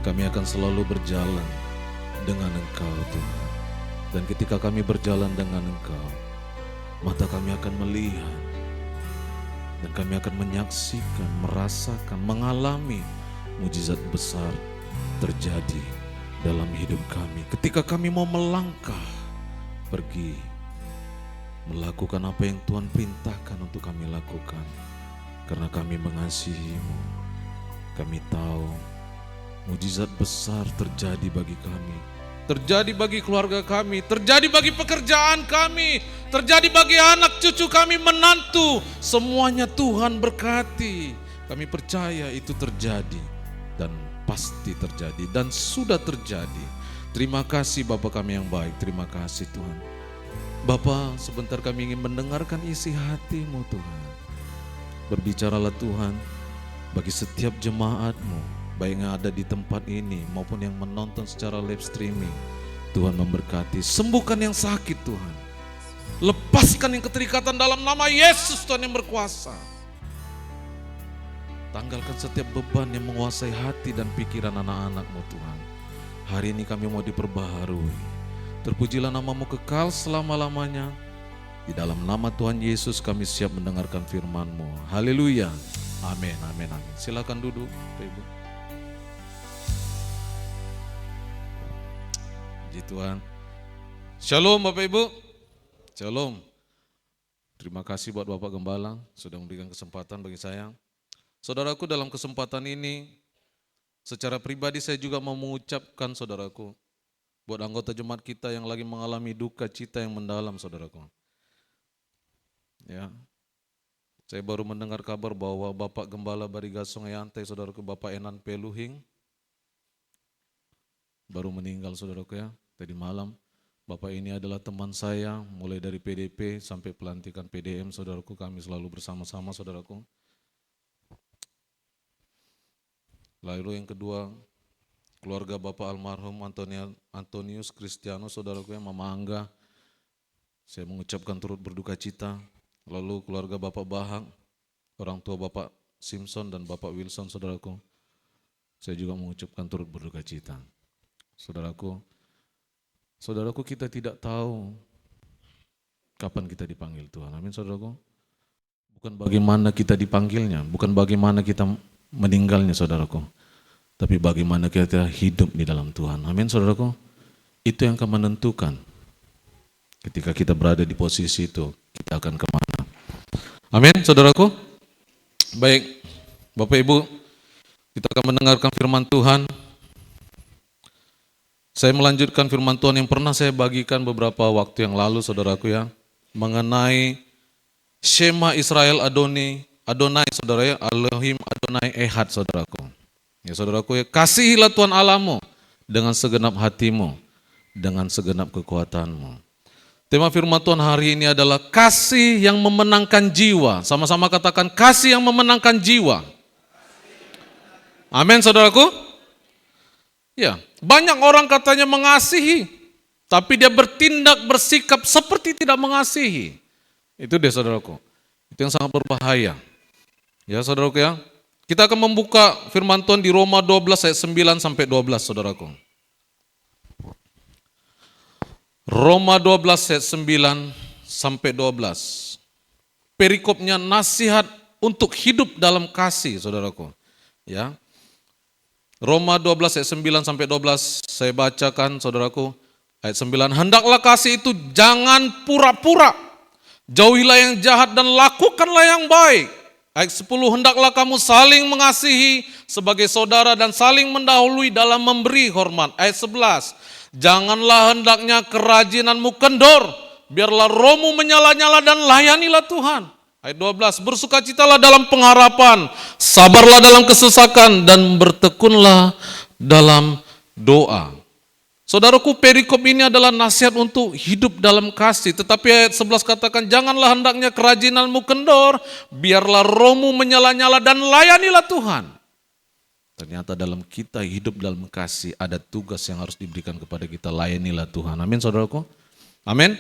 Kami akan selalu berjalan dengan Engkau Tuhan. Dan ketika kami berjalan dengan Engkau, mata kami akan melihat dan kami akan menyaksikan, merasakan, mengalami mujizat besar terjadi dalam hidup kami. Ketika kami mau melangkah, pergi, melakukan apa yang Tuhan perintahkan untuk kami lakukan. Karena kami mengasihi-Mu, kami tahu mujizat besar terjadi bagi kami, terjadi bagi keluarga kami, terjadi bagi pekerjaan kami, terjadi bagi anak cucu kami, menantu. Semuanya Tuhan berkati. Kami percaya itu terjadi dan pasti terjadi dan sudah terjadi. Terima kasih Bapa kami yang baik, terima kasih Tuhan. Bapa, sebentar kami ingin mendengarkan isi hati-Mu Tuhan. Berbicaralah Tuhan bagi setiap jemaat-Mu, baik yang ada di tempat ini maupun yang menonton secara live streaming. Tuhan memberkati, sembuhkan yang sakit Tuhan. Lepaskan yang keterikatan dalam nama Yesus Tuhan yang berkuasa. Tanggalkan setiap beban yang menguasai hati dan pikiran anak-anak-Mu Tuhan. Hari ini kami mau diperbaharui. Terpujilah nama-Mu kekal selama-lamanya. Di dalam nama Tuhan Yesus kami siap mendengarkan firman-Mu. Haleluya. Amin, amin, amin. Silakan duduk, Bapak Ibu. Puji Tuhan. Shalom Bapak Ibu. Shalom. Terima kasih buat Bapak Gembala sudah memberikan kesempatan bagi saya. Saudaraku, dalam kesempatan ini secara pribadi saya juga mau mengucapkan saudaraku, buat anggota jemaat kita yang lagi mengalami duka cita yang mendalam saudaraku. Ya, saya baru mendengar kabar bahwa Bapak Gembala Barigasung Ayante, saudaraku, Bapak Enan Peluhing, baru meninggal saudaraku ya, tadi malam. Bapak ini adalah teman saya, mulai dari PDP sampai pelantikan PDM saudaraku, kami selalu bersama-sama saudaraku. Lalu yang kedua, keluarga Bapak almarhum Antonius Kristiano saudaraku ya, Mama Angga, saya mengucapkan turut berduka cita. Lalu keluarga Bapak Bahang, orang tua Bapak Simpson dan Bapak Wilson saudaraku, saya juga mengucapkan turut berduka cita. Saudaraku, kita tidak tahu kapan kita dipanggil Tuhan. Amin saudaraku. Bukan bagaimana kita dipanggilnya, bukan bagaimana kita meninggalnya saudaraku, tapi bagaimana kita hidup di dalam Tuhan. Amin saudaraku. Itu yang akan menentukan ketika kita berada di posisi itu, kita akan kemana. Amin saudaraku. Baik Bapak Ibu, kita akan mendengarkan firman Tuhan. Saya melanjutkan firman Tuhan yang pernah saya bagikan beberapa waktu yang lalu saudaraku ya, mengenai Shema Israel Adonai saudara ya, Elohim Adonai Ehad saudaraku. Ya saudaraku ya, kasihilah Tuhan Allahmu dengan segenap hatimu, dengan segenap kekuatanmu. Tema firman Tuhan hari ini adalah kasih yang memenangkan jiwa. Sama-sama katakan kasih yang memenangkan jiwa. Amin saudaraku. Ya, banyak orang katanya mengasihi, tapi dia bertindak, bersikap seperti tidak mengasihi. Itu dia saudaraku. Itu yang sangat berbahaya. Ya saudaraku ya. Kita akan membuka firman Tuhan di Roma 12 ayat 9 sampai 12 saudaraku. Roma 12 ayat 9 sampai 12. Perikopnya nasihat untuk hidup dalam kasih saudaraku. Ya. Roma 12 ayat 9 sampai 12 saya bacakan saudaraku. Ayat 9, hendaklah kasih itu jangan pura-pura. Jauhilah yang jahat dan lakukanlah yang baik. Ayat 10, hendaklah kamu saling mengasihi sebagai saudara dan saling mendahului dalam memberi hormat. Ayat 11, janganlah hendaknya kerajinanmu kendor, biarlah rohmu menyala-nyala dan layanilah Tuhan. Ayat 12, bersukacitalah dalam pengharapan, sabarlah dalam kesesakan dan bertekunlah dalam doa. Saudaraku, perikop ini adalah nasihat untuk hidup dalam kasih. Tetapi ayat 11 katakan, janganlah hendaknya kerajinanmu kendor, biarlah rohmu menyala-nyala dan layanilah Tuhan. Ternyata dalam kita hidup dalam kasih ada tugas yang harus diberikan kepada kita, layanilah Tuhan. Amin saudaraku. Amin.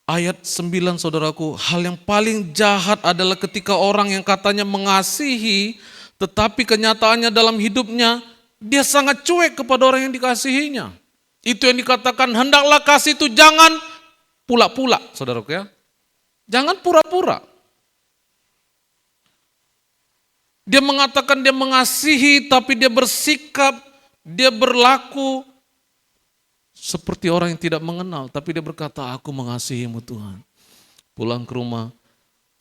Ayat 9 saudaraku, hal yang paling jahat adalah ketika orang yang katanya mengasihi Tetapi kenyataannya dalam hidupnya, dia sangat cuek kepada orang yang dikasihinya. Itu yang dikatakan, hendaklah kasih itu jangan pula-pula, saudaraku ya. Jangan pura-pura. Dia mengatakan dia mengasihi, tapi dia bersikap, dia berlaku seperti orang yang tidak mengenal. Tapi dia berkata, aku mengasihimu Tuhan. Pulang ke rumah,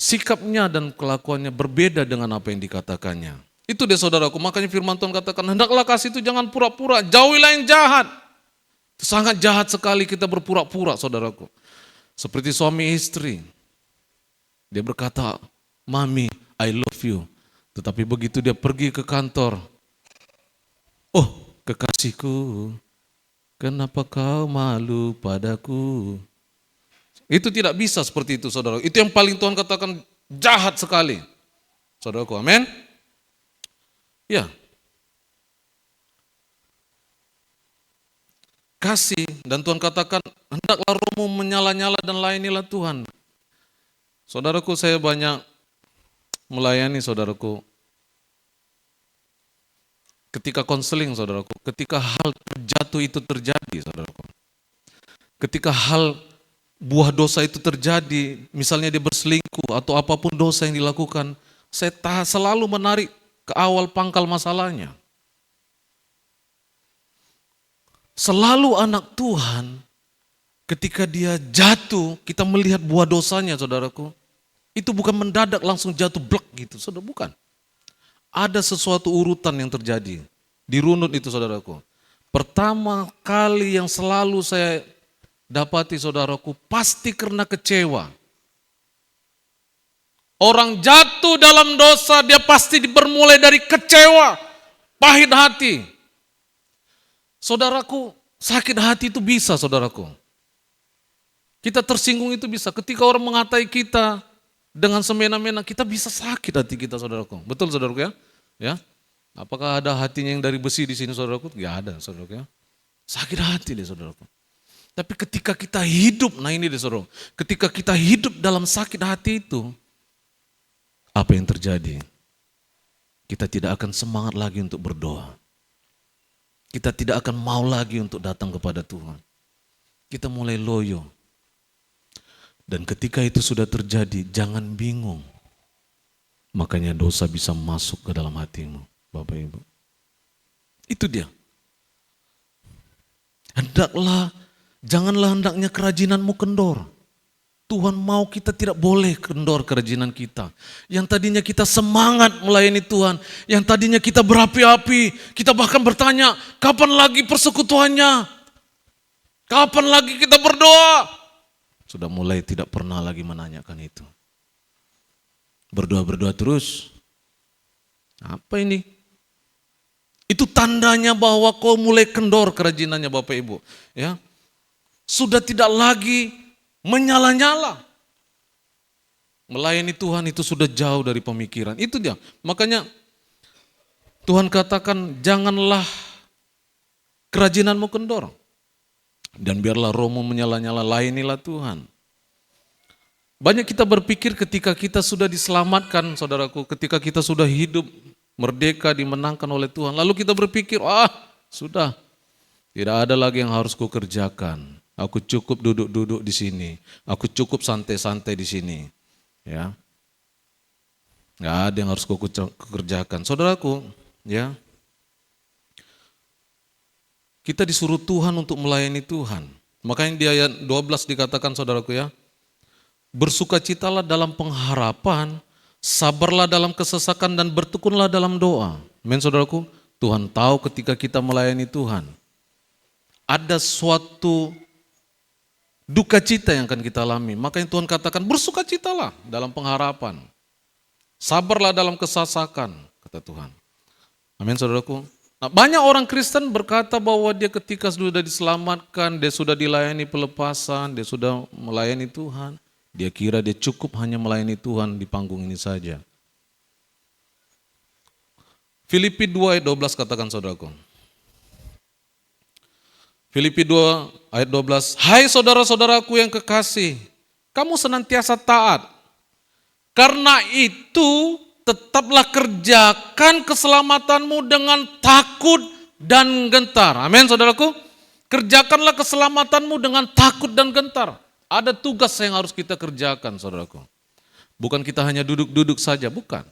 sikapnya dan kelakuannya berbeda dengan apa yang dikatakannya. Itu dia saudaraku, makanya firman Tuhan katakan, hendaklah kasih itu jangan pura-pura, jauhilah yang jahat. Itu sangat jahat sekali kita berpura-pura saudaraku. Seperti suami istri. Dia berkata, Mami, I love you. Tetapi begitu dia pergi ke kantor, oh kekasihku, kenapa kau malu padaku? Itu tidak bisa seperti itu saudara. Itu yang paling Tuhan katakan jahat sekali. Saudaraku, amin. Ya. Kasih dan Tuhan katakan hendaklah rohmu menyala-nyala dan layanilah Tuhan. Saudaraku, saya banyak melayani saudaraku. Ketika konseling saudaraku, ketika hal jatuh itu terjadi saudaraku. Ketika hal buah dosa itu terjadi, misalnya dia berselingkuh atau apapun dosa yang dilakukan, saya selalu menarik ke awal pangkal masalahnya. Selalu anak Tuhan, ketika dia jatuh, kita melihat buah dosanya saudaraku, itu bukan mendadak langsung jatuh blek gitu, saudara, bukan. Ada sesuatu urutan yang terjadi, dirunut itu saudaraku. Pertama kali yang selalu saya dapati saudaraku, pasti karena kecewa. Orang jatuh dalam dosa, dia pasti bermulai dari kecewa, pahit hati. Saudaraku, sakit hati itu bisa saudaraku. Kita tersinggung itu bisa. Ketika orang mengatai kita dengan semena-mena, kita bisa sakit hati kita saudaraku. Betul saudaraku ya? Ya. Apakah ada hatinya yang dari besi di sini saudaraku? Ya ada saudaraku ya. Sakit hati deh saudaraku. Tapi ketika kita hidup, nah ini deh saudara, ketika kita hidup dalam sakit hati itu, apa yang terjadi? Kita tidak akan semangat lagi untuk berdoa. Kita tidak akan mau lagi untuk datang kepada Tuhan. Kita mulai loyo. Dan ketika itu sudah terjadi, jangan bingung. Makanya dosa bisa masuk ke dalam hatimu, Bapak Ibu. Itu dia. Janganlah hendaknya kerajinanmu kendor. Tuhan mau kita tidak boleh kendor kerajinan kita. Yang tadinya kita semangat melayani Tuhan. Yang tadinya kita berapi-api. Kita bahkan bertanya, kapan lagi persekutuannya? Kapan lagi kita berdoa? Sudah mulai tidak pernah lagi menanyakan itu. Berdoa-berdoa terus. Apa ini? Itu tandanya bahwa kau mulai kendor kerajinannya Bapak Ibu. Ya, sudah tidak lagi menyala-nyala. Melayani Tuhan itu sudah jauh dari pemikiran. Itu dia. Makanya Tuhan katakan janganlah kerajinanmu kendor. Dan biarlah rohmu menyala-nyala, layanilah Tuhan. Banyak kita berpikir ketika kita sudah diselamatkan saudaraku, ketika kita sudah hidup merdeka dimenangkan oleh Tuhan. Lalu kita berpikir, sudah tidak ada lagi yang harus kukerjakan. Aku cukup duduk-duduk di sini. Aku cukup santai-santai di sini. Ya, nggak ada yang harus kukerjakan. Saudaraku, ya, kita disuruh Tuhan untuk melayani Tuhan. Makanya di ayat 12 dikatakan saudaraku ya, bersukacitalah dalam pengharapan, sabarlah dalam kesesakan dan bertekunlah dalam doa. Amin saudaraku, Tuhan tahu ketika kita melayani Tuhan, ada suatu duka cita yang akan kita alami. Makanya Tuhan katakan bersukacitalah dalam pengharapan. Sabarlah dalam kesesakan, kata Tuhan. Amin saudaraku. Nah, banyak orang Kristen berkata bahwa dia ketika sudah diselamatkan, dia sudah dilayani pelepasan, dia sudah melayani Tuhan. Dia kira dia cukup hanya melayani Tuhan di panggung ini saja. Filipi 2 ayat 12 katakan saudaraku. Filipi 2 ayat 12, hai saudara-saudaraku yang kekasih, kamu senantiasa taat. Karena itu tetaplah kerjakan keselamatanmu dengan takut dan gentar. Amin, saudaraku. Kerjakanlah keselamatanmu dengan takut dan gentar. Ada tugas yang harus kita kerjakan, saudaraku. Bukan kita hanya duduk-duduk saja, bukan.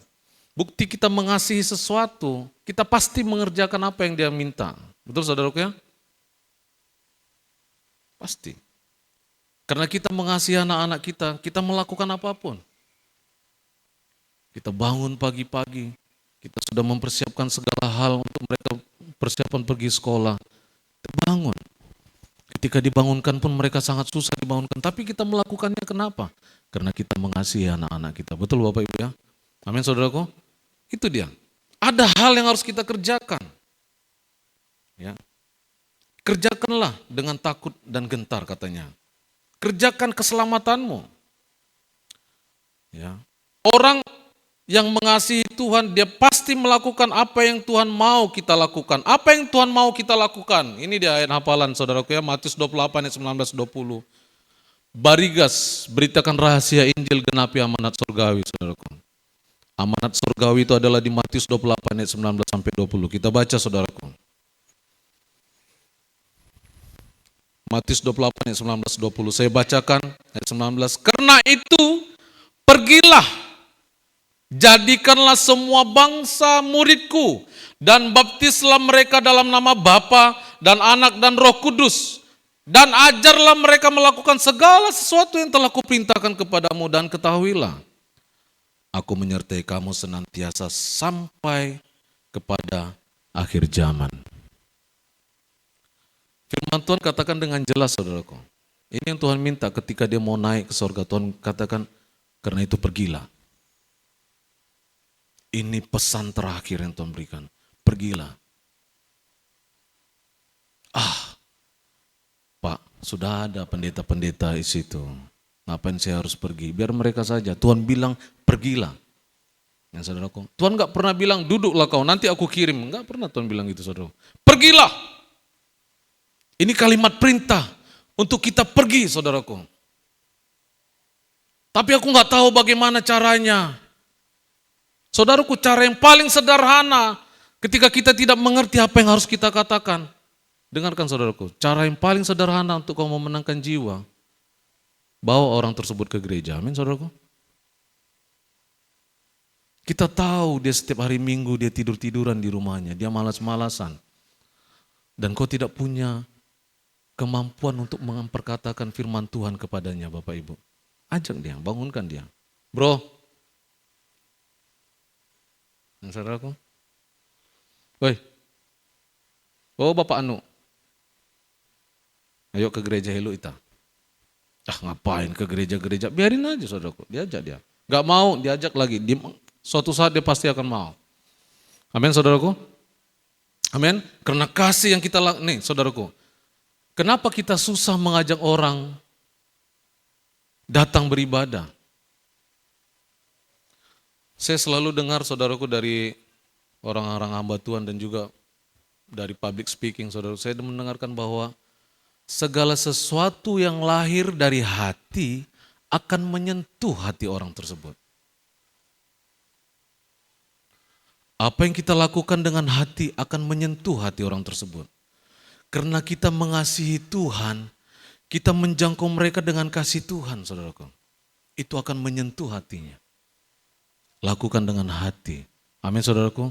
Bukti kita mengasihi sesuatu, kita pasti mengerjakan apa yang dia minta. Betul, saudaraku ya? Pasti. Karena kita mengasihi anak-anak kita melakukan apapun. Kita bangun pagi-pagi, kita sudah mempersiapkan segala hal untuk mereka persiapan pergi sekolah. Kita bangun. Ketika dibangunkan pun mereka sangat susah dibangunkan, tapi kita melakukannya kenapa? Karena kita mengasihi anak-anak kita. Betul Bapak Ibu ya? Amin saudaraku? Itu dia. Ada hal yang harus kita kerjakan. Ya. Kerjakanlah dengan takut dan gentar katanya. Kerjakan keselamatanmu. Ya. Orang yang mengasihi Tuhan, dia pasti melakukan apa yang Tuhan mau kita lakukan. Apa yang Tuhan mau kita lakukan? Ini dia ayat hafalan saudaraku ya, Matius 28 ayat 19-20. Barigas, beritakan rahasia Injil, genapi amanat surgawi saudaraku. Amanat surgawi itu adalah di Matius 28 ayat 19-20. Kita baca saudaraku. Matius 28 ayat 19-20. Saya bacakan ayat 19. Karena itu pergilah, jadikanlah semua bangsa muridku dan baptislah mereka dalam nama Bapa dan Anak dan Roh Kudus, dan ajarlah mereka melakukan segala sesuatu yang telah kuperintahkan kepadamu, dan ketahuilah aku menyertai kamu senantiasa sampai kepada akhir zaman. Firman Tuhan katakan dengan jelas saudaraku. Ini yang Tuhan minta ketika dia mau naik ke surga. Tuhan katakan, karena itu pergilah. Ini pesan terakhir yang Tuhan berikan. Pergilah. Pak, sudah ada pendeta-pendeta di situ. Ngapain saya harus pergi? Biar mereka saja. Tuhan bilang, pergilah. Yang saudaraku, Tuhan gak pernah bilang, duduklah kau, nanti aku kirim. Gak pernah Tuhan bilang gitu saudara. Pergilah. Ini kalimat perintah untuk kita pergi saudaraku. Tapi aku gak tahu bagaimana caranya. Saudaraku, cara yang paling sederhana ketika kita tidak mengerti apa yang harus kita katakan. Dengarkan saudaraku, cara yang paling sederhana untuk kau memenangkan jiwa, bawa orang tersebut ke gereja. Amin saudaraku. Kita tahu dia setiap hari Minggu dia tidur-tiduran di rumahnya, dia malas-malasan. Dan kau tidak punya kemampuan untuk memperkatakan firman Tuhan kepadanya Bapak Ibu. Ajak dia, bangunkan dia. Bro, saudaraku, woi, Bapak Anu, ayo ke gereja Helu Ita. Ngapain ke gereja-gereja, biarin aja saudaraku, diajak dia. Gak mau, diajak lagi, suatu saat dia pasti akan mau. Amin saudaraku. Amin. Karena kasih yang kita lakukan, nih saudaraku, kenapa kita susah mengajak orang datang beribadah? Saya selalu dengar saudaraku dari orang-orang hamba Tuhan dan juga dari public speaking saudara, saya mendengarkan bahwa segala sesuatu yang lahir dari hati akan menyentuh hati orang tersebut. Apa yang kita lakukan dengan hati akan menyentuh hati orang tersebut. Karena kita mengasihi Tuhan, kita menjangkau mereka dengan kasih Tuhan saudaraku. Itu akan menyentuh hatinya. Lakukan dengan hati. Amin saudaraku.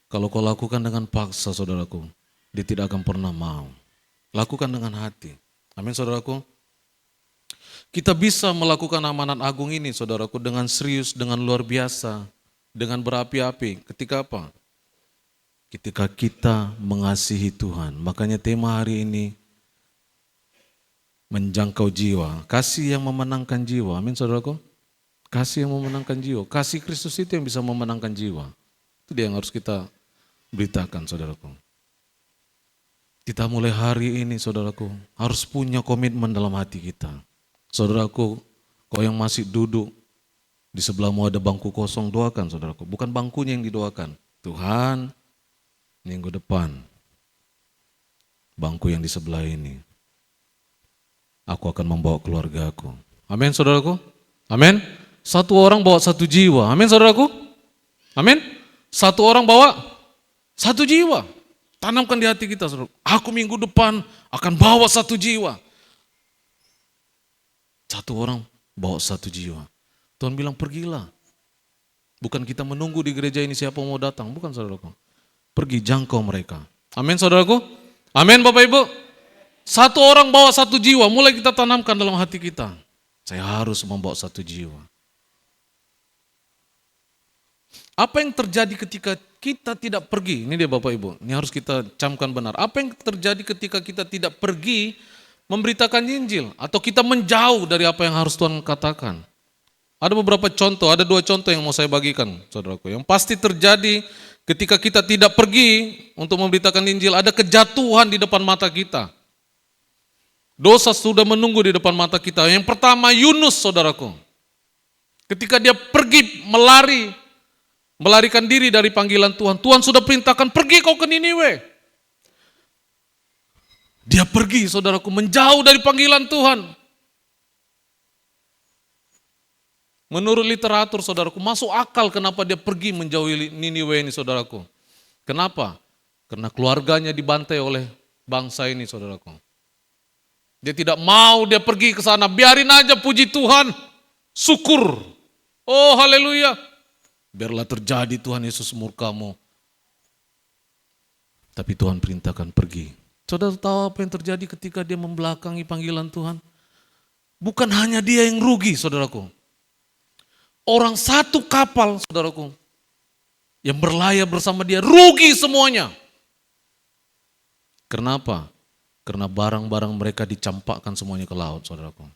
Kalau kau lakukan dengan paksa saudaraku, dia tidak akan pernah mau. Lakukan dengan hati. Amin saudaraku. Kita bisa melakukan amanat agung ini saudaraku dengan serius, dengan luar biasa, dengan berapi-api. Ketika apa? Ketika kita mengasihi Tuhan. Makanya tema hari ini menjangkau jiwa. Kasih yang memenangkan jiwa. Amin saudaraku. Kasih yang memenangkan jiwa. Kasih Kristus itu yang bisa memenangkan jiwa. Itu dia yang harus kita beritakan saudaraku. Kita mulai hari ini saudaraku harus punya komitmen dalam hati kita. Saudaraku, kau yang masih duduk di sebelahmu ada bangku kosong, doakan saudaraku. Bukan bangkunya yang didoakan. Tuhan, minggu depan bangku yang di sebelah ini aku akan membawa keluargaku. Amin saudaraku. Amin. Satu orang bawa satu jiwa. Amin saudaraku. Amin. Satu orang bawa satu jiwa. Tanamkan di hati kita, saudara. Aku minggu depan akan bawa satu jiwa. Satu orang bawa satu jiwa. Tuhan bilang pergilah. Bukan kita menunggu di gereja ini siapa mau datang. Bukan, saudaraku. Pergi jangkau mereka. Amin, saudaraku. Amin, Bapak Ibu. Satu orang bawa satu jiwa. Mulai kita tanamkan dalam hati kita. Saya harus membawa satu jiwa. Apa yang terjadi ketika kita tidak pergi? Ini dia Bapak Ibu, ini harus kita camkan benar. Apa yang terjadi ketika kita tidak pergi memberitakan Injil? Atau kita menjauh dari apa yang harus Tuhan katakan? Ada beberapa contoh, ada 2 contoh yang mau saya bagikan, saudaraku. Yang pasti terjadi ketika kita tidak pergi untuk memberitakan Injil, ada kejatuhan di depan mata kita. Dosa sudah menunggu di depan mata kita. Yang pertama Yunus, saudaraku. Ketika dia pergi melarikan diri dari panggilan Tuhan. Tuhan sudah perintahkan, pergi kau ke Niniwe. Dia pergi, saudaraku, menjauh dari panggilan Tuhan. Menurut literatur, saudaraku, masuk akal kenapa dia pergi menjauhi Niniwe ini, saudaraku. Kenapa? Karena keluarganya dibantai oleh bangsa ini, saudaraku. Dia tidak mau dia pergi ke sana, biarin aja, puji Tuhan, syukur. Oh, haleluya. Biarlah terjadi Tuhan Yesus murkamu. Tapi Tuhan perintahkan pergi. Saudara tahu apa yang terjadi ketika dia membelakangi panggilan Tuhan? Bukan hanya dia yang rugi, saudaraku. Orang satu kapal, saudaraku, yang berlayar bersama dia, rugi semuanya. Kenapa? Karena barang-barang mereka dicampakkan semuanya ke laut, saudaraku.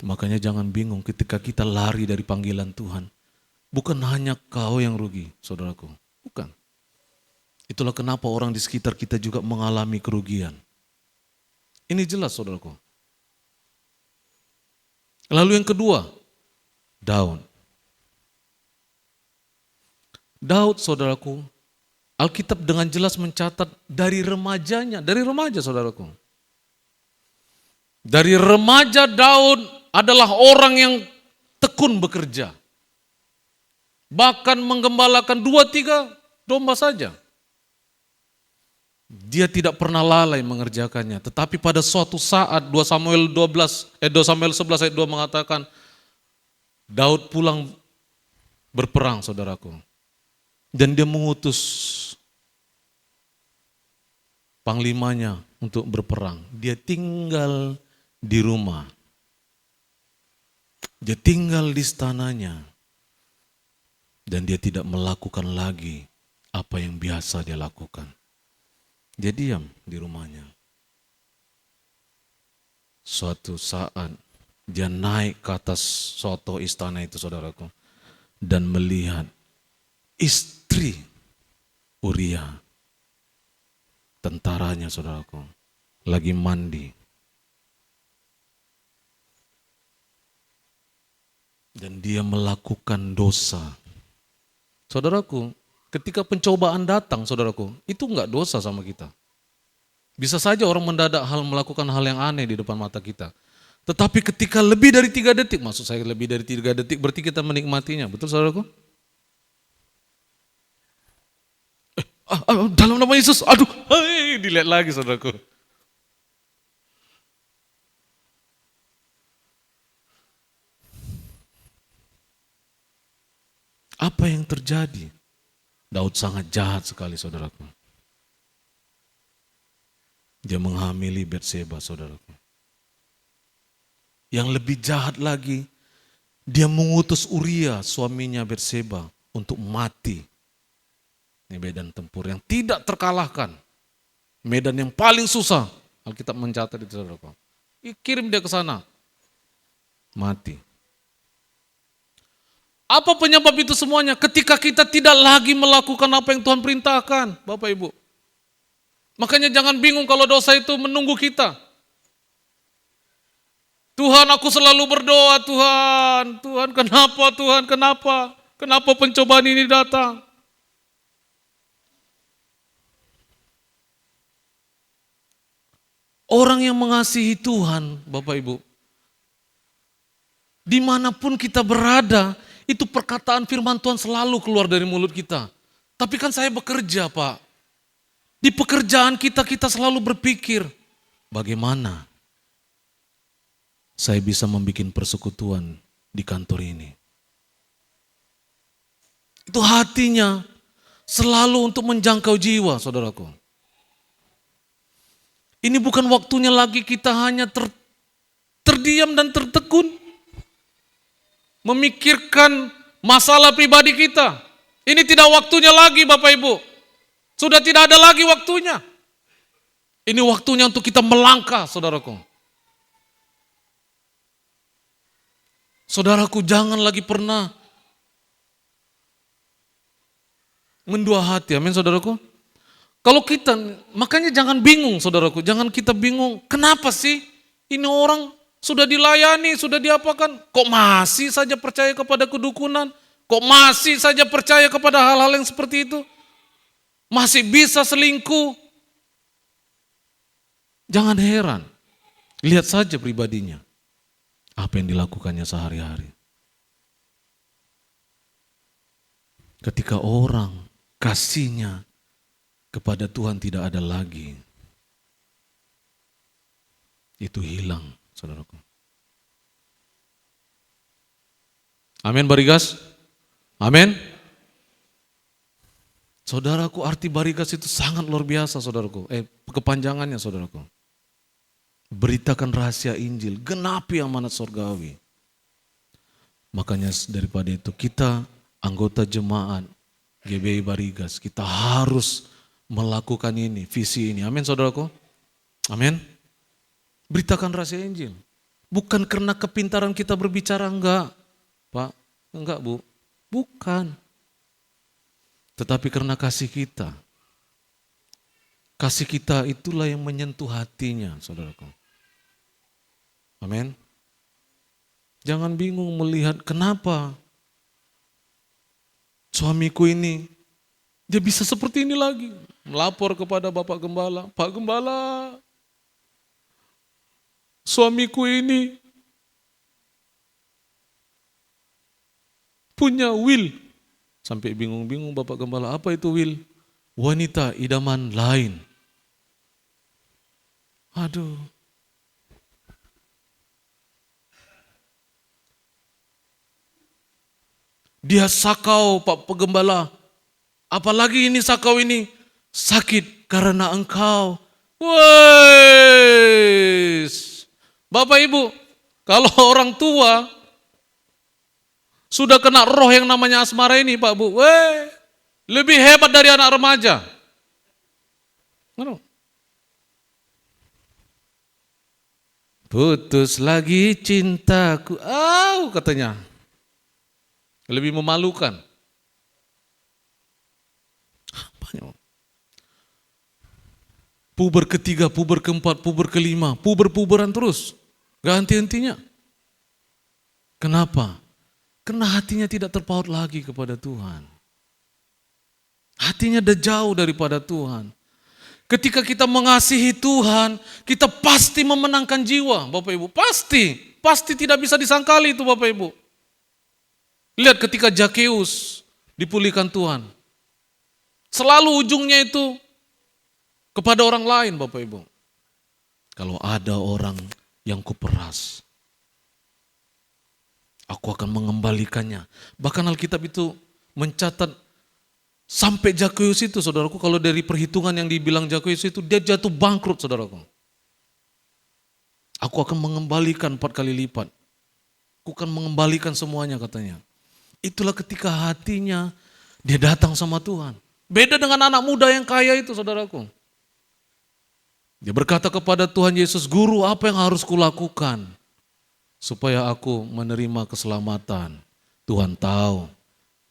Makanya jangan bingung ketika kita lari dari panggilan Tuhan. Bukan hanya kau yang rugi, saudaraku. Bukan. Itulah kenapa orang di sekitar kita juga mengalami kerugian. Ini jelas, saudaraku. Lalu yang kedua, Daud. Daud, saudaraku, Alkitab dengan jelas mencatat dari remajanya, dari remaja, saudaraku. Dari remaja Daud adalah orang yang tekun bekerja. Bahkan menggembalakan 2-3 domba saja. Dia tidak pernah lalai mengerjakannya. Tetapi pada suatu saat 2 Samuel 11 ayat 2 mengatakan Daud pulang berperang, saudaraku. Dan dia mengutus panglimanya untuk berperang. Dia tinggal di rumah. Dia tinggal di istananya. Dan dia tidak melakukan lagi apa yang biasa dia lakukan. Dia diam di rumahnya. Suatu saat dia naik ke atas suatu istana itu, saudaraku. Dan melihat istri Uria, tentaranya, saudaraku, lagi mandi. Dan dia melakukan dosa. Saudaraku, ketika pencobaan datang, saudaraku, itu enggak dosa sama kita. Bisa saja orang mendadak melakukan hal yang aneh di depan mata kita. Tetapi ketika lebih dari 3 detik, maksud saya lebih dari 3 detik, berarti kita menikmatinya. Betul, saudaraku? Dalam nama Yesus, aduh, dilihat lagi, saudaraku. Apa yang terjadi? Daud sangat jahat sekali, saudaraku. Dia menghamili Batseba, saudaraku. Yang lebih jahat lagi, dia mengutus Uria, suaminya Batseba, untuk mati. Ini medan tempur yang tidak terkalahkan. Medan yang paling susah. Alkitab mencatat itu, saudaraku. Kirim dia ke sana. Mati. Apa penyebab itu semuanya? Ketika kita tidak lagi melakukan apa yang Tuhan perintahkan, Bapak Ibu. Makanya jangan bingung kalau dosa itu menunggu kita. Tuhan, aku selalu berdoa, Tuhan. Tuhan, kenapa, Tuhan, kenapa? Kenapa pencobaan ini datang? Orang yang mengasihi Tuhan, Bapak Ibu, dimanapun kita berada, itu perkataan firman Tuhan selalu keluar dari mulut kita. Tapi kan saya bekerja, Pak. Di pekerjaan kita selalu berpikir, bagaimana saya bisa membuat persekutuan di kantor ini. Itu hatinya selalu untuk menjangkau jiwa, saudaraku. Ini bukan waktunya lagi kita hanya terdiam dan tertekun. Memikirkan masalah pribadi kita. Ini tidak waktunya lagi, Bapak Ibu. Sudah tidak ada lagi waktunya. Ini waktunya untuk kita melangkah, saudaraku. Saudaraku, jangan lagi pernah mendua hati. Amin, saudaraku. Kalau kita, makanya jangan bingung, saudaraku. Jangan kita bingung, kenapa sih ini orang sudah dilayani, sudah diapakan, kok masih saja percaya kepada kedukunan? Kok masih saja percaya kepada hal-hal yang seperti itu? Masih bisa selingkuh. Jangan heran. Lihat saja pribadinya. Apa yang dilakukannya sehari-hari. Ketika orang kasihnya kepada Tuhan tidak ada lagi. Itu hilang, saudaraku. Amin, Barigas. Amin. Saudaraku, arti Barigas itu sangat luar biasa, saudaraku. Kepanjangannya, saudaraku. Beritakan rahasia Injil, genapi amanat surgawi. Makanya daripada itu kita anggota jemaat GBI Barigas, kita harus melakukan ini, visi ini. Amin, saudaraku. Amin. Beritakan rahasia Injil. Bukan karena kepintaran kita berbicara, enggak. Pak, enggak, Bu. Bukan. Tetapi karena kasih kita. Kasih kita itulah yang menyentuh hatinya, saudaraku. Amin. Jangan bingung melihat kenapa suamiku ini, dia bisa seperti ini lagi. Melapor kepada Bapak Gembala, Pak Gembala, suamiku ini punya will. Sampai bingung-bingung Bapak Gembala, apa itu will? Wanita idaman lain. Aduh. Dia sakau Pak Gembala. Apalagi ini sakau ini sakit karena engkau. Wes. Bapak Ibu, kalau orang tua sudah kena roh yang namanya asmara ini, Pak Bu, lebih hebat dari anak remaja. Putus lagi cintaku, katanya. Lebih memalukan. Puber ketiga, puber keempat, puber kelima, puber-puberan terus. Gak henti-hentinya. Kenapa? Karena hatinya tidak terpaut lagi kepada Tuhan. Hatinya udah jauh daripada Tuhan. Ketika kita mengasihi Tuhan, kita pasti memenangkan jiwa, Bapak Ibu. Pasti. Pasti tidak bisa disangkali itu, Bapak Ibu. Lihat ketika Zakeus dipulihkan Tuhan. Selalu ujungnya itu kepada orang lain, Bapak Ibu. Kalau ada orang yang kuperas, aku akan mengembalikannya. Bahkan Alkitab itu mencatat sampai Zakeus itu, saudaraku, kalau dari perhitungan yang dibilang Zakeus itu, dia jatuh bangkrut, saudaraku. Aku akan mengembalikan 4 kali lipat. Aku akan mengembalikan semuanya, katanya. Itulah ketika hatinya dia datang sama Tuhan. Beda dengan anak muda yang kaya itu, saudaraku. Dia berkata kepada Tuhan Yesus, Guru, apa yang harus kulakukan supaya aku menerima keselamatan? Tuhan tahu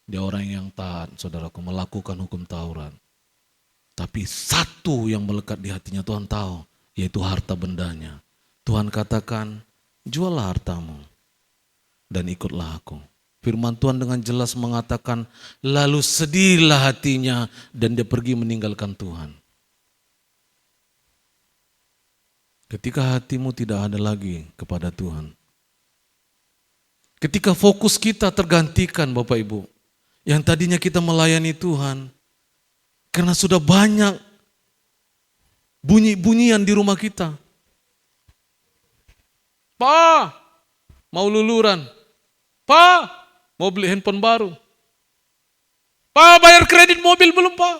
dia orang yang taat, saudaraku, melakukan hukum Taurat. Tapi satu yang melekat di hatinya Tuhan tahu, yaitu harta bendanya. Tuhan katakan, juallah hartamu dan ikutlah aku. Firman Tuhan dengan jelas mengatakan, lalu sedihlah hatinya dan dia pergi meninggalkan Tuhan. Ketika hatimu tidak ada lagi kepada Tuhan, Ketika fokus kita tergantikan Bapak Ibu. Yang tadinya kita melayani Tuhan. Karena sudah banyak bunyi-bunyian di rumah kita. Pak, mau luluran. Pak, mau beli handphone baru. Pak, bayar kredit mobil belum Pak?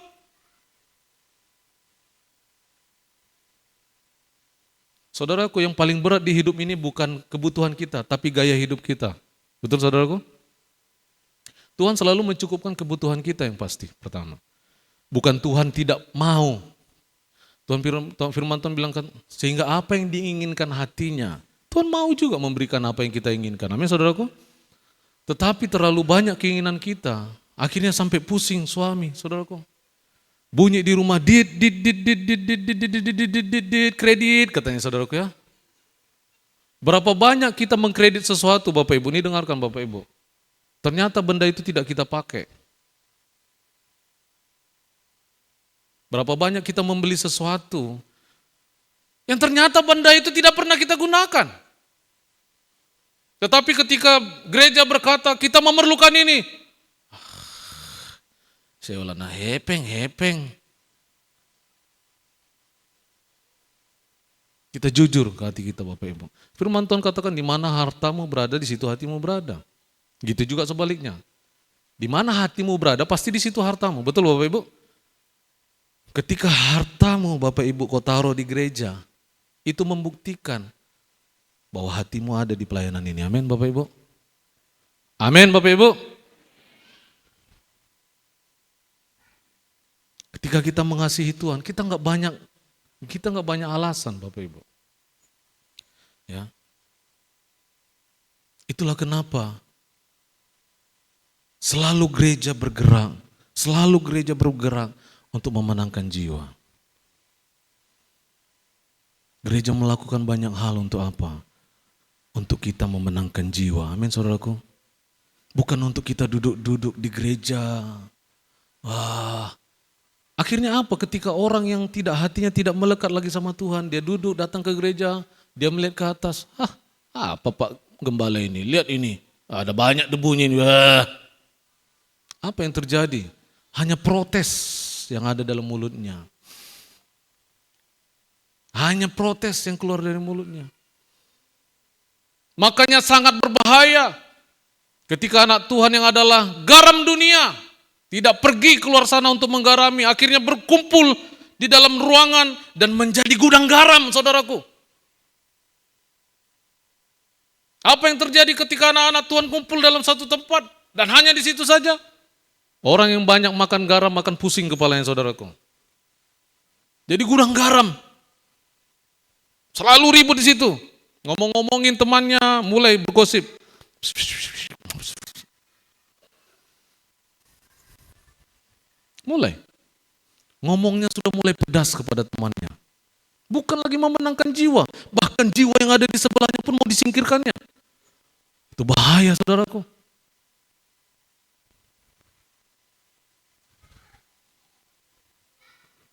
Saudaraku, yang paling berat di hidup ini bukan kebutuhan kita, tapi gaya hidup kita. Betul saudaraku? Tuhan selalu mencukupkan kebutuhan kita yang pasti, pertama. Bukan Tuhan tidak mau. Tuhan firman Tuhan bilang kan, sehingga apa yang diinginkan hatinya, Tuhan mau juga memberikan apa yang kita inginkan. Amin saudaraku? Tetapi terlalu banyak keinginan kita, akhirnya sampai pusing suami, saudaraku. Bunyi di rumah, kredit, katanya saudaraku ya. Berapa banyak kita mengkredit sesuatu Bapak Ibu, ini dengarkan Bapak Ibu. Ternyata benda itu tidak kita pakai. Berapa banyak kita membeli sesuatu yang ternyata benda itu tidak pernah kita gunakan. Tetapi ketika gereja berkata kita memerlukan ini, saya ulana hepeng. Kita jujur ke hati kita Bapak Ibu. Firman Tuhan katakan di mana hartamu berada, di situ hatimu berada. Gitu juga sebaliknya. Di mana hatimu berada, pasti di situ hartamu. Betul Bapak Ibu? Ketika hartamu Bapak Ibu kau taruh di gereja, itu membuktikan bahwa hatimu ada di pelayanan ini. Amin Bapak Ibu. Amin Bapak Ibu. Ketika kita mengasihi Tuhan, kita nggak banyak alasan Bapak Ibu. Ya. Itulah kenapa selalu gereja bergerak untuk memenangkan jiwa. Gereja melakukan banyak hal untuk apa? Untuk kita memenangkan jiwa. Amin saudaraku. Bukan untuk kita duduk-duduk di gereja. Wah. Akhirnya apa? Ketika orang yang hatinya tidak melekat lagi sama Tuhan, dia duduk datang ke gereja, dia melihat ke atas. Apa Pak Gembala ini? Lihat ini. Ada banyak debunya ini. Apa yang terjadi? Hanya protes yang ada dalam mulutnya. Hanya protes yang keluar dari mulutnya. Makanya sangat berbahaya ketika anak Tuhan yang adalah garam dunia tidak pergi keluar sana untuk menggarami, akhirnya berkumpul di dalam ruangan dan menjadi gudang garam, saudaraku. Apa yang terjadi ketika anak-anak Tuhan kumpul dalam satu tempat dan hanya di situ saja? Orang yang banyak makan garam makan pusing kepalanya saudaraku. Jadi gudang garam. Selalu ribut di situ. Ngomong-ngomongin temannya, mulai bergosip. Mulai. Ngomongnya sudah mulai pedas kepada temannya. Bukan lagi memenangkan jiwa. Bahkan jiwa yang ada di sebelahnya pun mau disingkirkannya. Itu bahaya saudaraku.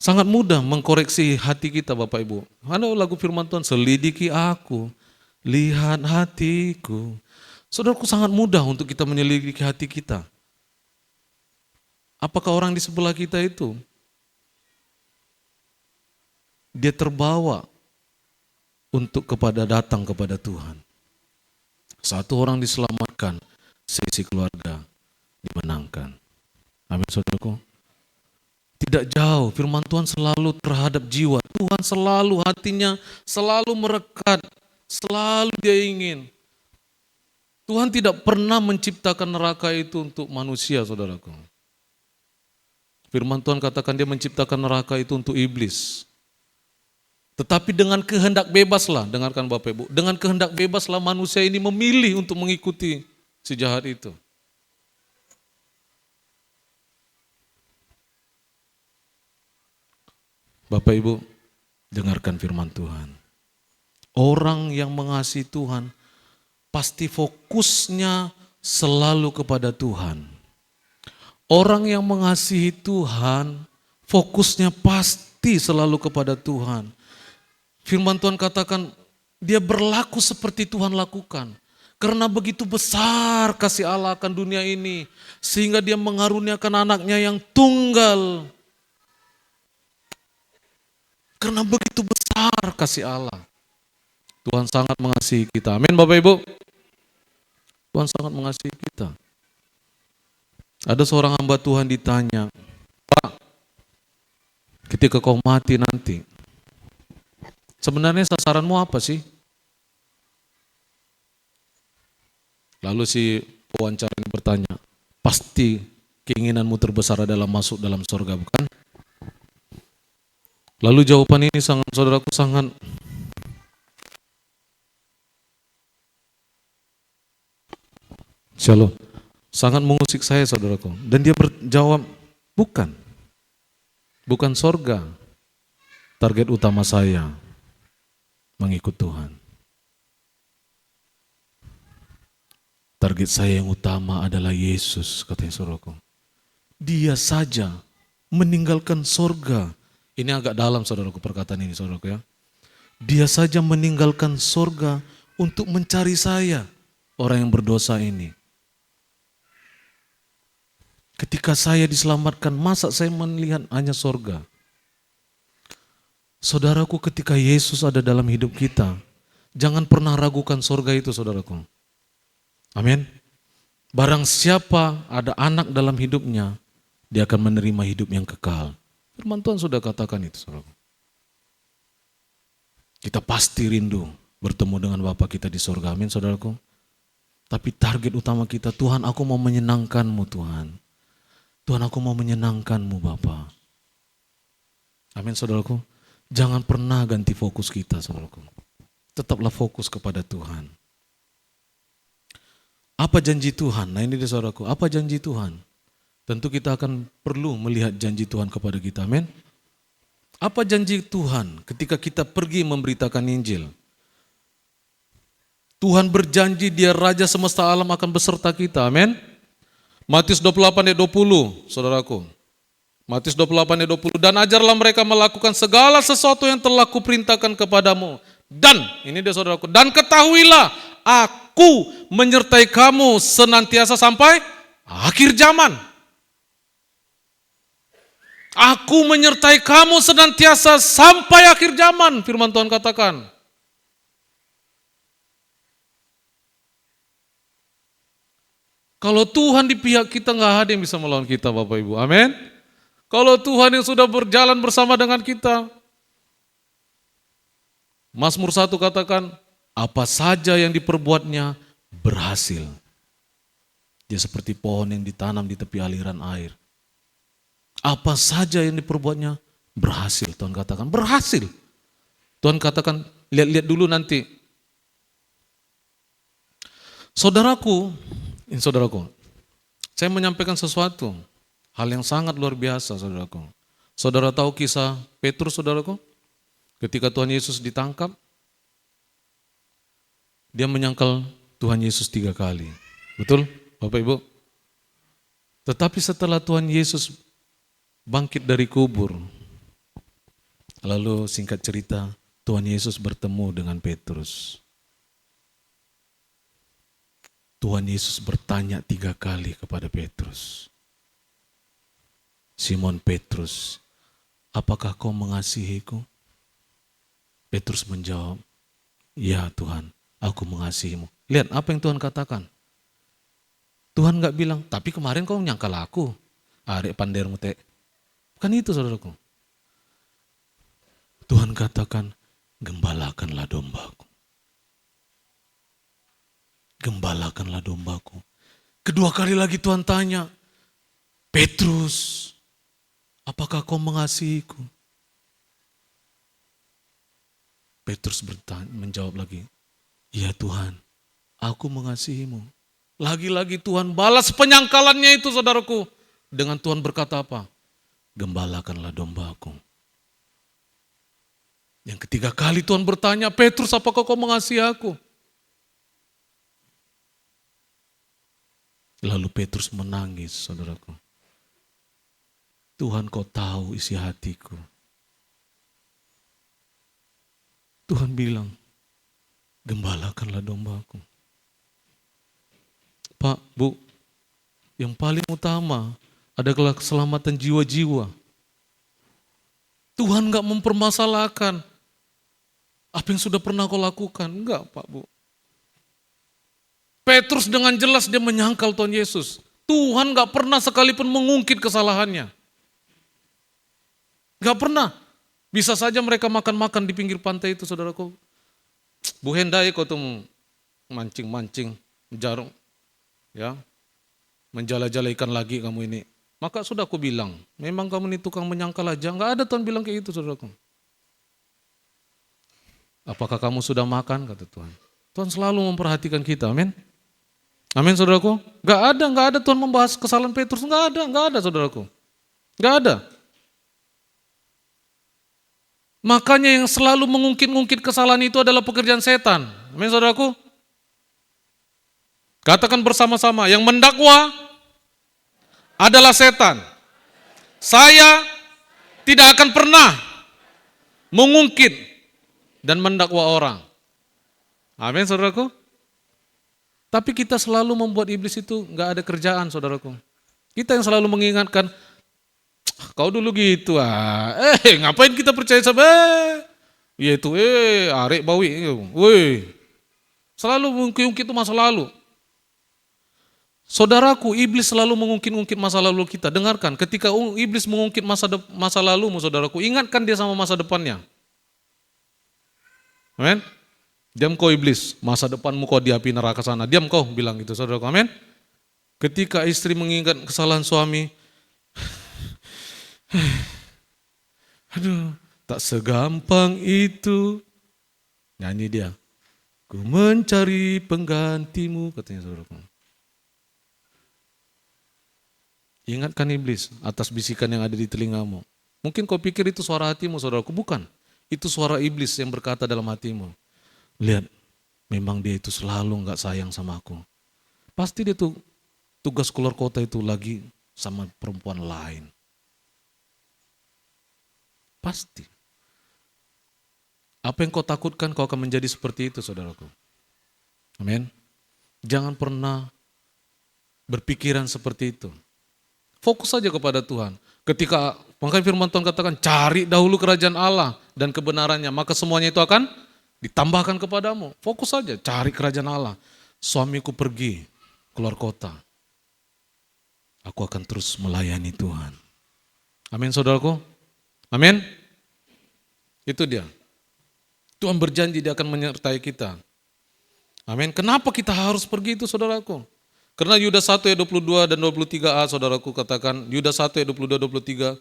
Sangat mudah mengkoreksi hati kita Bapak Ibu. Ada lagu firman Tuhan, selidiki aku, lihat hatiku. Saudaraku, sangat mudah untuk kita menyelidiki hati kita. Apakah orang di sebelah kita itu, dia terbawa untuk datang kepada Tuhan. Satu orang diselamatkan, seisi keluarga dimenangkan. Amin saudaraku. Tidak jauh, firman Tuhan selalu terhadap jiwa. Tuhan selalu hatinya, selalu merekat, selalu dia ingin. Tuhan tidak pernah menciptakan neraka itu untuk manusia, saudaraku. Firman Tuhan katakan dia menciptakan neraka itu untuk iblis. Tetapi dengan kehendak bebaslah, dengarkan Bapak Ibu, dengan kehendak bebaslah manusia ini memilih untuk mengikuti si jahat itu. Bapak Ibu, dengarkan firman Tuhan. Orang yang mengasihi Tuhan pasti fokusnya selalu kepada Tuhan. Orang yang mengasihi Tuhan fokusnya pasti selalu kepada Tuhan. Firman Tuhan katakan dia berlaku seperti Tuhan lakukan. Karena begitu besar kasih Allah akan dunia ini, sehingga dia mengaruniakan anaknya yang tunggal. Karena begitu besar kasih Allah. Tuhan sangat mengasihi kita. Amin Bapak Ibu. Tuhan sangat mengasihi kita. Ada seorang hamba Tuhan ditanya, Pak, ketika kau mati nanti, sebenarnya sasaranmu apa sih? Lalu si pewawancara ini bertanya, pasti keinginanmu terbesar adalah masuk dalam surga, bukan? Lalu jawaban ini saudaraku sangat Shalom, sangat mengusik saya saudaraku. Dan dia berjawab, bukan surga. Target utama saya mengikut Tuhan. Target saya yang utama adalah Yesus, katanya saudaraku. Dia saja meninggalkan surga. Ini agak dalam saudaraku perkataan ini saudaraku ya. Dia saja meninggalkan surga untuk mencari saya, orang yang berdosa ini. Ketika saya diselamatkan, masa saya melihat hanya surga? Saudaraku, ketika Yesus ada dalam hidup kita, jangan pernah ragukan surga itu saudaraku. Amin. Barang siapa ada anak dalam hidupnya, dia akan menerima hidup yang kekal. Firman Tuhan sudah katakan itu, saudara. Kita pasti rindu bertemu dengan Bapa kita di surga, amin saudaraku. Tapi target utama kita, Tuhan aku mau menyenangkan-Mu Tuhan. Tuhan aku mau menyenangkan-Mu Bapa. Amin saudaraku. Jangan pernah ganti fokus kita saudaraku. Tetaplah fokus kepada Tuhan. Apa janji Tuhan? Nah ini dia saudaraku, apa janji Tuhan? Tentu kita akan perlu melihat janji Tuhan kepada kita, amin. Apa janji Tuhan ketika kita pergi memberitakan Injil? Tuhan berjanji dia Raja semesta alam akan beserta kita, amin. Matius 28 ayat 20, saudaraku. Matius 28 ayat 20, dan ajarlah mereka melakukan segala sesuatu yang telah kuperintahkan kepadamu. Dan, ini dia saudaraku, dan ketahuilah, aku menyertai kamu senantiasa sampai akhir zaman. Aku menyertai kamu senantiasa sampai akhir zaman, firman Tuhan katakan. Kalau Tuhan di pihak kita, nggak ada yang bisa melawan kita Bapak Ibu, amin. Kalau Tuhan yang sudah berjalan bersama dengan kita. Mazmur 1 katakan, apa saja yang diperbuatnya berhasil. Dia seperti pohon yang ditanam di tepi aliran air. Apa saja yang diperbuatnya berhasil. Tuhan katakan berhasil. Tuhan katakan lihat-lihat dulu nanti. Saudaraku, saya menyampaikan sesuatu. Hal yang sangat luar biasa saudaraku. Saudara tahu kisah Petrus saudaraku? Ketika Tuhan Yesus ditangkap, dia menyangkal Tuhan Yesus 3 kali. Betul Bapak Ibu? Tetapi setelah Tuhan Yesus bangkit dari kubur, lalu singkat cerita, Tuhan Yesus bertemu dengan Petrus. Tuhan Yesus bertanya 3 kali kepada Petrus. Simon Petrus, apakah kau mengasihiku? Petrus menjawab, ya Tuhan, aku mengasihimu. Lihat apa yang Tuhan katakan. Tuhan gak bilang, tapi kemarin kau menyangkal aku. Arek pandermu te. Bukan itu saudaraku. Tuhan katakan, gembalakanlah dombaku. Gembalakanlah dombaku. Kedua kali lagi Tuhan tanya, Petrus, apakah kau mengasihiku? Petrus menjawab lagi, ya Tuhan, aku mengasihimu. Lagi-lagi Tuhan balas penyangkalannya itu saudaraku. Dengan Tuhan berkata apa? Gembalakanlah dombaku. Yang ketiga kali Tuhan bertanya, Petrus apakah kau mengasihi aku? Lalu Petrus menangis saudaraku. Tuhan kau tahu isi hatiku. Tuhan bilang, gembalakanlah dombaku. Pak, Bu, yang paling utama adalah keselamatan jiwa-jiwa. Tuhan gak mempermasalahkan apa yang sudah pernah kau lakukan. Enggak, Pak, Bu. Petrus dengan jelas dia menyangkal Tuhan Yesus. Tuhan gak pernah sekalipun mengungkit kesalahannya. Gak pernah. Bisa saja mereka makan-makan di pinggir pantai itu, saudaraku. Bu Hendai kau tuh mancing-mancing, jarum, ya, menjala-jala ikan lagi kamu ini. Maka sudah aku bilang, memang kamu ini tukang menyangkal aja. Gak ada Tuhan bilang kayak itu, saudaraku. Apakah kamu sudah makan, kata Tuhan. Tuhan selalu memperhatikan kita, amin. Amin, saudaraku. Gak ada Tuhan membahas kesalahan Petrus. Gak ada, saudaraku. Gak ada. Makanya yang selalu mengungkit-ungkit kesalahan itu adalah pekerjaan setan. Amin, saudaraku. Katakan bersama-sama, yang mendakwa adalah setan. Saya tidak akan pernah mengungkit dan mendakwa orang. Amin, saudaraku. Tapi kita selalu membuat iblis itu gak ada kerjaan, saudaraku. Kita yang selalu mengingatkan, kau dulu gitu ngapain kita percaya sama yaitu arek bawi selalu mengungkit itu masa lalu. Saudaraku, iblis selalu mengungkit-ungkit masa lalu kita. Dengarkan, ketika iblis mengungkit masa lalumu, saudaraku, ingatkan dia sama masa depannya. Amin. Diam kau iblis, masa depanmu kau di api neraka sana. Diam kau, bilang gitu, saudaraku. Amin. Ketika istri mengingat kesalahan suami, aduh, tak segampang itu. Nyanyi dia. Ku mencari penggantimu, katanya, saudaraku. Ingatkan iblis atas bisikan yang ada di telingamu. Mungkin kau pikir itu suara hatimu, saudaraku. Bukan. Itu suara iblis yang berkata dalam hatimu. Lihat, memang dia itu selalu gak sayang sama aku. Pasti dia tuh tugas keluar kota itu lagi sama perempuan lain. Pasti. Apa yang kau takutkan kau akan menjadi seperti itu, saudaraku. Amin. Jangan pernah berpikiran seperti itu. Fokus saja kepada Tuhan. Ketika makanya firman Tuhan katakan, cari dahulu kerajaan Allah dan kebenarannya, maka semuanya itu akan ditambahkan kepadamu. Fokus saja, cari kerajaan Allah. Suamiku pergi keluar kota. Aku akan terus melayani Tuhan. Amin, saudaraku. Amin. Itu dia. Tuhan berjanji dia akan menyertai kita. Amin. Kenapa kita harus pergi itu, saudaraku? Karena Yudas 1 ayat 22 dan 23a, saudaraku, katakan, Yudas 1 ayat 22-23.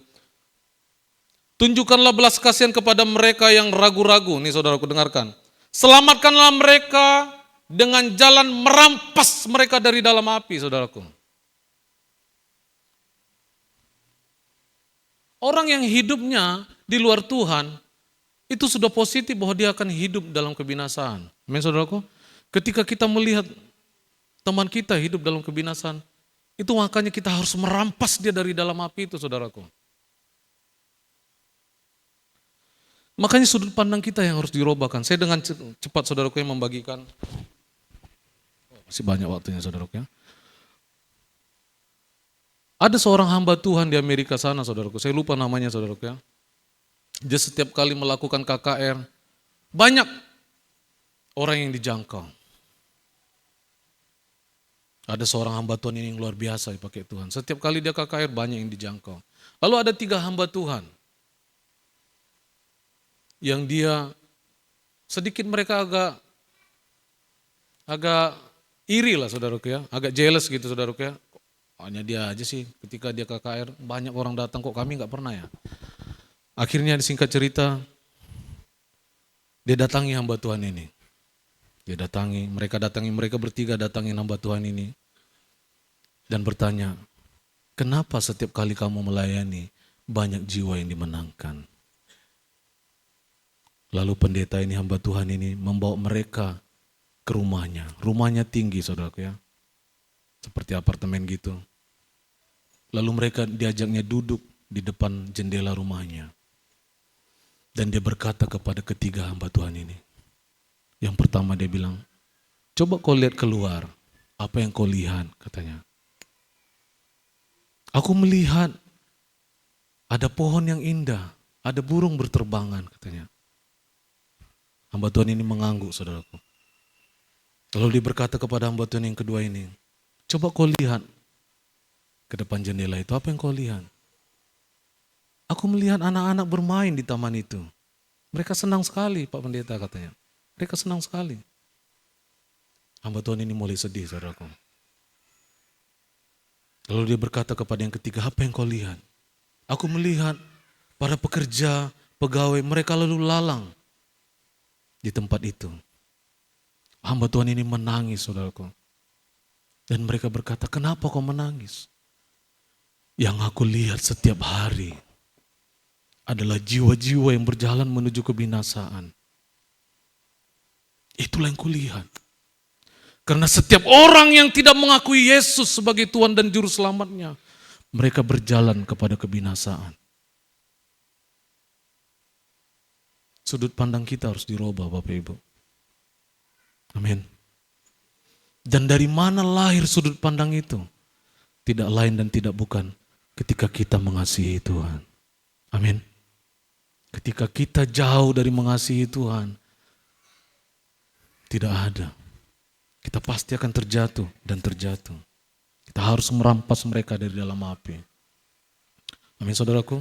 Tunjukkanlah belas kasihan kepada mereka yang ragu-ragu. Nih, saudaraku, dengarkan. Selamatkanlah mereka dengan jalan merampas mereka dari dalam api, saudaraku. Orang yang hidupnya di luar Tuhan, itu sudah positif bahwa dia akan hidup dalam kebinasaan. Amin, saudaraku. Ketika kita melihat teman kita hidup dalam kebinasaan, itu makanya kita harus merampas dia dari dalam api itu, saudaraku. Makanya sudut pandang kita yang harus dirubahkan. Saya dengan cepat, saudaraku, yang membagikan. Masih banyak waktunya, saudaraku, ya. Ada seorang hamba Tuhan di Amerika sana, saudaraku. Saya lupa namanya, saudaraku, ya. Dia setiap kali melakukan KKR, banyak orang yang dijangkau. Ada seorang hamba Tuhan ini yang luar biasa dipakai Tuhan. Setiap kali dia KKR banyak yang dijangkau. Lalu ada 3 hamba Tuhan. Yang dia sedikit mereka agak iri lah, saudaraku, ya. Agak jealous gitu, saudaraku, ya. Hanya dia aja sih ketika dia KKR banyak orang datang, kok kami gak pernah ya. Akhirnya disingkat cerita, dia datangi hamba Tuhan ini. Mereka bertiga datangi hamba Tuhan ini. Dan bertanya, kenapa setiap kali kamu melayani, banyak jiwa yang dimenangkan? Lalu pendeta ini, hamba Tuhan ini, membawa mereka ke rumahnya. Rumahnya tinggi, saudaraku, ya. Seperti apartemen gitu. Lalu mereka diajaknya duduk di depan jendela rumahnya. Dan dia berkata kepada ketiga hamba Tuhan ini. Yang pertama dia bilang, coba kau lihat keluar, Apa yang kau lihat? Katanya. Aku melihat ada pohon yang indah, ada burung berterbangan, katanya. Hamba Tuhan ini mengangguk, saudaraku. Lalu dia berkata kepada hamba Tuhan yang kedua ini, coba kau lihat ke depan jendela itu, apa yang kau lihat? Aku melihat anak-anak bermain di taman itu. Mereka senang sekali, Pak Pendeta katanya. Mereka senang sekali. Hamba Tuhan ini mulai sedih, saudaraku. Lalu dia berkata kepada yang ketiga, apa yang kau lihat? Aku melihat para pekerja, pegawai, mereka lalu lalang di tempat itu. Hamba Tuhan ini menangis, saudaraku. Dan mereka berkata, kenapa kau menangis? Yang aku lihat setiap hari adalah jiwa-jiwa yang berjalan menuju kebinasaan. Itulah yang kulihat. Karena setiap orang yang tidak mengakui Yesus sebagai Tuhan dan Juru Selamatnya, mereka berjalan kepada kebinasaan. Sudut pandang kita harus dirubah, Bapak Ibu. Amin. Dan dari mana lahir sudut pandang itu? Tidak lain dan tidak bukan ketika kita mengasihi Tuhan. Amin. Ketika kita jauh dari mengasihi Tuhan, tidak ada. Kita pasti akan terjatuh dan terjatuh. Kita harus merampas mereka dari dalam api. Amin, saudaraku.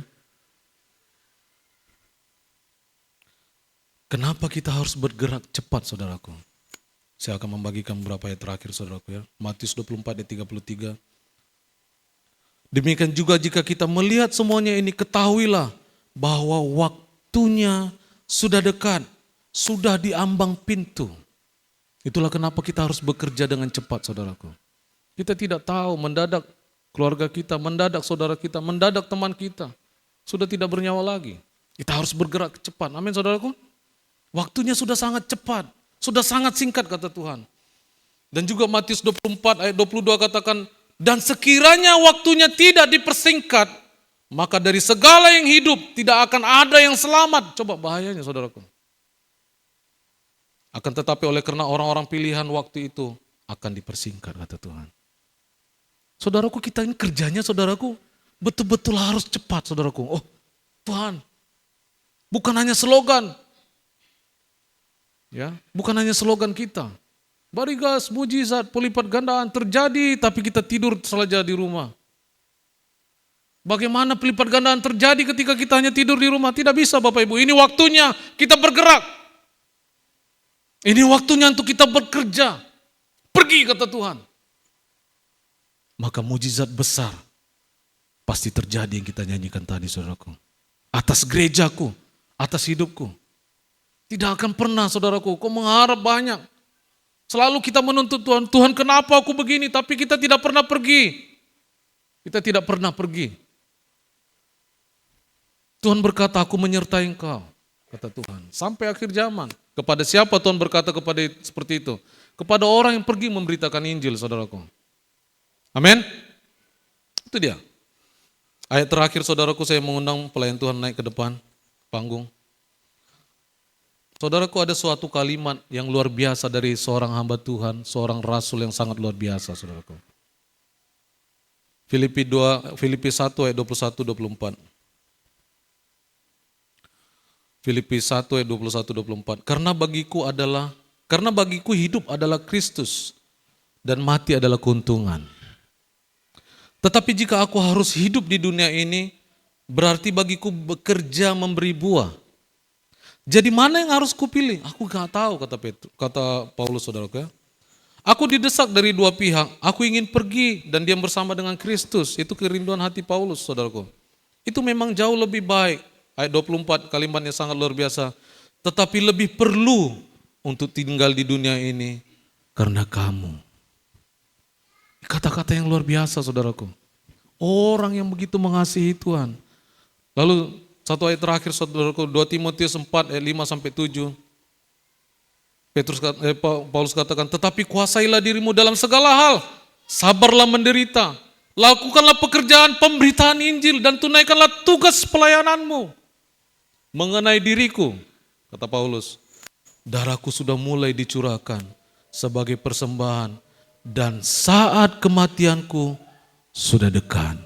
Kenapa kita harus bergerak cepat, saudaraku? Saya akan membagikan beberapa ayat terakhir, saudaraku ya. Matius 24 ayat 33. Demikian juga jika kita melihat semuanya ini, ketahuilah bahwa waktunya sudah dekat, sudah di ambang pintu. Itulah kenapa kita harus bekerja dengan cepat, saudaraku. Kita tidak tahu, mendadak keluarga kita, mendadak saudara kita, mendadak teman kita sudah tidak bernyawa lagi. Kita harus bergerak cepat. Amin, saudaraku. Waktunya sudah sangat cepat, sudah sangat singkat, kata Tuhan. Dan juga Matius 24 ayat 22 katakan, dan sekiranya waktunya tidak dipersingkat, maka dari segala yang hidup tidak akan ada yang selamat. Coba bahayanya, saudaraku. Akan tetapi oleh karena orang-orang pilihan waktu itu akan dipersingkat, kata Tuhan. Saudaraku, kita ini kerjanya, saudaraku, betul-betul harus cepat, saudaraku. Oh Tuhan, bukan hanya slogan. Ya, bukan hanya slogan kita. Barigas, mujizat, pelipat gandaan terjadi, tapi kita tidur saja di rumah. Bagaimana pelipat gandaan terjadi ketika kita hanya tidur di rumah? Tidak bisa, Bapak Ibu. Ini waktunya kita bergerak. Ini waktunya untuk kita bekerja. Pergi, kata Tuhan. Maka mujizat besar pasti terjadi yang kita nyanyikan tadi, saudaraku. Atas gerejaku, atas hidupku. Tidak akan pernah, saudaraku, kau mengharap banyak. Selalu kita menuntut Tuhan, Tuhan kenapa aku begini, tapi kita tidak pernah pergi. Kita tidak pernah pergi. Tuhan berkata, aku menyertai engkau, kata Tuhan. Sampai akhir zaman. Kepada siapa Tuhan berkata kepada seperti itu? Kepada orang yang pergi memberitakan Injil, saudaraku. Amin. Itu dia. Ayat terakhir, saudaraku, saya mengundang pelayan Tuhan naik ke depan panggung. Saudaraku, ada suatu kalimat yang luar biasa dari seorang hamba Tuhan, seorang rasul yang sangat luar biasa, saudaraku. Filipi 1 ayat 21-24. Filipi 1 ayat 21-24. Karena bagiku hidup adalah Kristus dan mati adalah keuntungan. Tetapi jika aku harus hidup di dunia ini, berarti bagiku bekerja memberi buah. Jadi mana yang harus kupilih? Aku gak tahu, kata Paulus, saudaraku ya. Aku didesak dari dua pihak. Aku ingin pergi dan diam bersama dengan Kristus. Itu kerinduan hati Paulus, saudaraku. Itu memang jauh lebih baik. Ayat 24 kalimatnya sangat luar biasa. Tetapi lebih perlu untuk tinggal di dunia ini karena kamu. Kata-kata yang luar biasa, saudaraku. Orang yang begitu mengasihi Tuhan. Lalu satu ayat terakhir, saudaraku, 2 Timotius 4 ayat 5-7. Paulus katakan, tetapi kuasailah dirimu dalam segala hal, sabarlah menderita, lakukanlah pekerjaan pemberitaan Injil dan tunaikanlah tugas pelayananmu. Mengenai diriku, kata Paulus, darahku sudah mulai dicurahkan sebagai persembahan dan saat kematianku sudah dekat.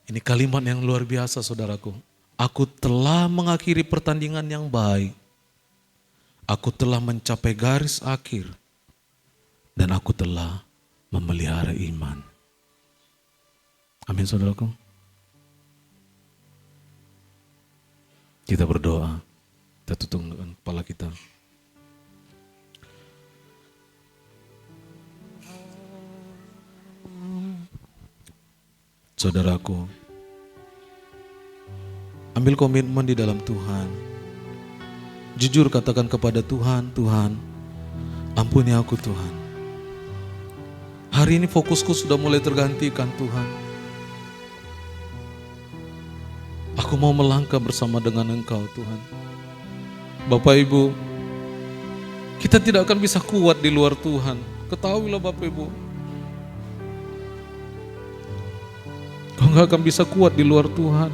Ini kalimat yang luar biasa saudaraku. Aku telah mengakhiri pertandingan yang baik. Aku telah mencapai garis akhir. Dan aku telah memelihara iman. Amin saudaraku. Kita berdoa. Kita tutup dengan kepala kita. Saudaraku, ambil komitmen di dalam Tuhan. Jujur katakan kepada Tuhan, Tuhan, ampuni aku Tuhan. Hari ini fokusku sudah mulai tergantikan Tuhan. Aku mau melangkah bersama dengan Engkau Tuhan. Bapak Ibu, kita tidak akan bisa kuat di luar Tuhan. Ketahuilah Bapak Ibu. Kau gak akan bisa kuat di luar Tuhan.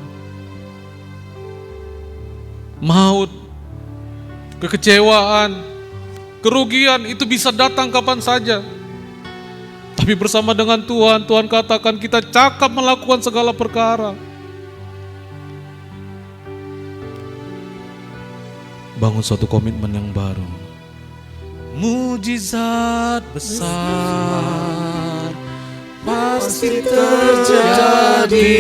Maut, kekecewaan, kerugian itu bisa datang kapan saja. Tapi bersama dengan Tuhan, Tuhan katakan kita cakap melakukan segala perkara. Bangun suatu komitmen yang baru. Mujizat besar pasti terjadi.